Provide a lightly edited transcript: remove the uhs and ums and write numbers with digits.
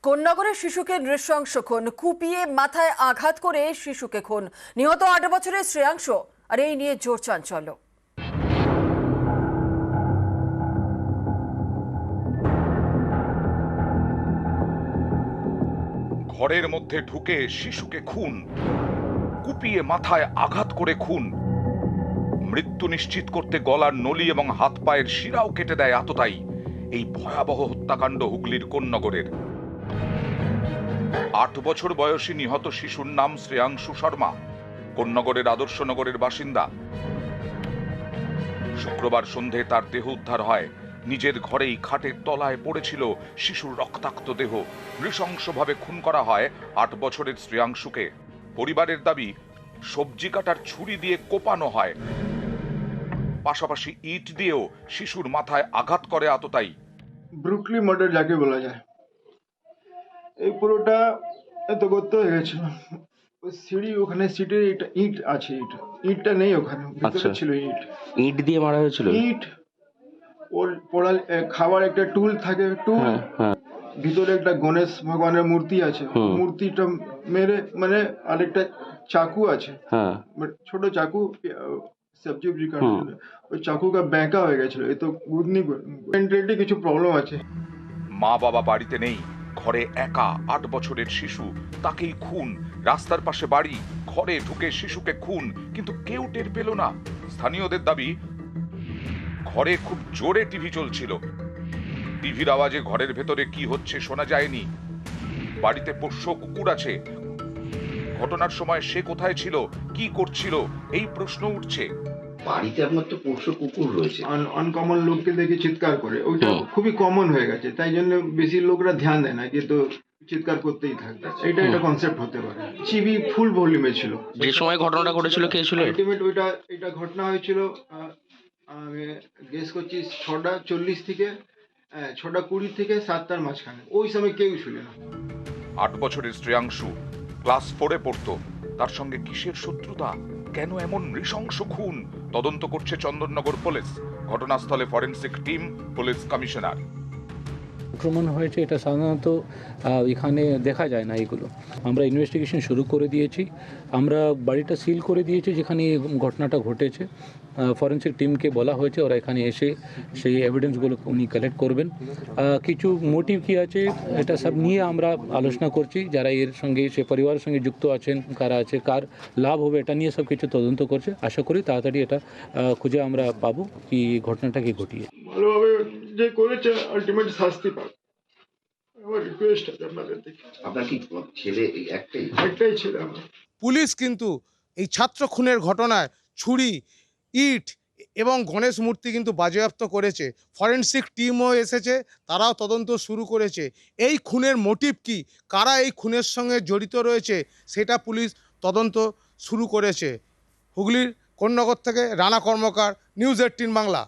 কোন্নগরের শিশুকে নৃশংস খুন, কুপিয়ে মাথায় আঘাত করে শিশুকে খুন, নিহত ৮ বছরের শ্রেয়াংশ। আর এই নিয়ে জোর চাঞ্চল্য। ঘরের মধ্যে ঢুকে শিশুকে খুন, কুপিয়ে মাথায় আঘাত করে খুন, মৃত্যু নিশ্চিত করতে গলার নলি এবং হাত পায়ের শিরাও কেটে দেয় এতটাই এই ভয়াবহ হত্যাকাণ্ড হুগলির কোন্নগরের। ৮ বছর বয়সী নিহত শিশুর নাম শ্রেয়াংশু শর্মা, কোন্নগরের আদর্শনগরের বাসিন্দা। শুক্রবার সন্ধে তার দেহ উদ্ধার হয়। নিজের ঘরেই খাটের তলায় পড়েছিল শিশুর রক্তাক্ত দেহ। নৃশংসভাবে খুন করা হয় ৮ বছরের শ্রেয়াংশুকে। পরিবারের দাবি, সবজি কাটার ছুরি দিয়ে কোপানো হয়, পাশাপাশি ইট দিয়েও শিশুর মাথায় আঘাত করে এতটাই। ব্রুকলি মার্ডার যাকে বলা যায়, এই পুরোটা এত গর্ত হয়ে গেছিল। ওই সিঁড়ি, ওখানে সিটের ইট আছে, ইটটা নেই, ওখানে ভিতরে ছিল ইট। ইট দিয়ে মারা হয়েছিল। ইট, ওর পড়াল খাবার একটা টুল থাকে, টুল, ভিতরে একটা গণেশ ভগবানের মূর্তি আছে, মূর্তিটা মেরে, মানে আরেকটা চাকু আছে, ছোট চাকু, সবজি উবজি কাটার জন্য। ওই চাকুটা ব্যাঁকা হয়ে গেছিল। এ তো বুঝনি, মেন্টালি কিছু প্রবলেম আছে। মা বাবা বাড়িতে নেই, ঘরে একা ৮ বছরের শিশু, তাকেই খুন। রাস্তার পাশে বাড়ি, ঘরে ঢুকে শিশুকে খুন, কিন্তু কেউ টের পেল না। স্থানীয়দের দাবি, ঘরে খুব জোরে টিভি চলছিল, টিভির আওয়াজে ঘরের ভেতরে কি হচ্ছে শোনা যায়নি। বাড়িতে পোষ্য কুকুর আছে, ঘটনার সময় সে কোথায় ছিল, কি করছিল, এই প্রশ্ন উঠছে। বাড়িতে আপনার তো পোষ্য কুকুর রয়েছে। আনকমন লোককে দেখে চিৎকার করে, ওইটা খুবই কমন হয়ে গেছে, তাই জন্য বেশি লোকরা ধ্যান দেয় না, কিন্তু চিৎকার করতেই থাকবে। এটা একটা কনসেপ্ট হতে পারে। টিভি ফুল ভলিউমে ছিল যে সময় ঘটনাটা ঘটেছিল, কে ছিল? আলটিমেট এটা ঘটনা হয়েছিল, আমি গেস করছি 6:40 থেকে 6:20 থেকে 7টার মাঝখানে। ওই সময় কেউ ছিল না। ৮ বছরের শ্রেয়াংশু ক্লাস 4-এ পড়তো। তার সঙ্গে কিসের শত্রুতা, কেন এমন নৃশংস খুন, তদন্ত করছে চন্দননগর পুলিশ। ঘটনাস্থলে ফরেনসিক টিম, পুলিশ কমিশনার। আক্রমণ হয়েছে এটা সাধারণত এখানে দেখা যায় না। এগুলো আমরা ইনভেস্টিগেশন শুরু করে দিয়েছি। আমরা বাড়িটা সিল করে দিয়েছি যেখানে এই ঘটনাটা ঘটেছে। ফরেনসিক টিমকে বলা হয়েছে, ওরা এখানে এসে সেই এভিডেন্সগুলো উনি কালেক্ট করবেন। কিছু মোটিভ কী আছে এটা সব নিয়ে আমরা আলোচনা করছি। যারা এর সঙ্গে, সে পরিবারের সঙ্গে যুক্ত আছেন, কারা আছে, কার লাভ হবে, এটা নিয়ে সব কিছু তদন্ত করছে। আশা করি তাড়াতাড়ি এটা খুঁজে আমরা পাবো কি ঘটনাটা কি ঘটিয়ে। ভালোভাবে যে করেছে আলটিমেট শাস্তি পাবে, আমার রিকোয়েস্ট আছে আপনাদের থেকে। আপনার কি ছেলে একটাই ছেলে আমার। পুলিশ কিন্তু এই ছাত্র খুনের ঘটনায় ছুরি, ইট এবং গণেশ মূর্তি কিন্তু বাজেয়াপ্ত করেছে। ফরেনসিক টিমও এসেছে, তারাও তদন্ত শুরু করেছে। এই খুনের মোটিভ কি, কারা এই খুনের সঙ্গে জড়িত রয়েছে, সেটা পুলিশ তদন্ত শুরু করেছে। হুগলির কোন্নগর থেকে রানা কর্মকার, নিউজ 18 বাংলা।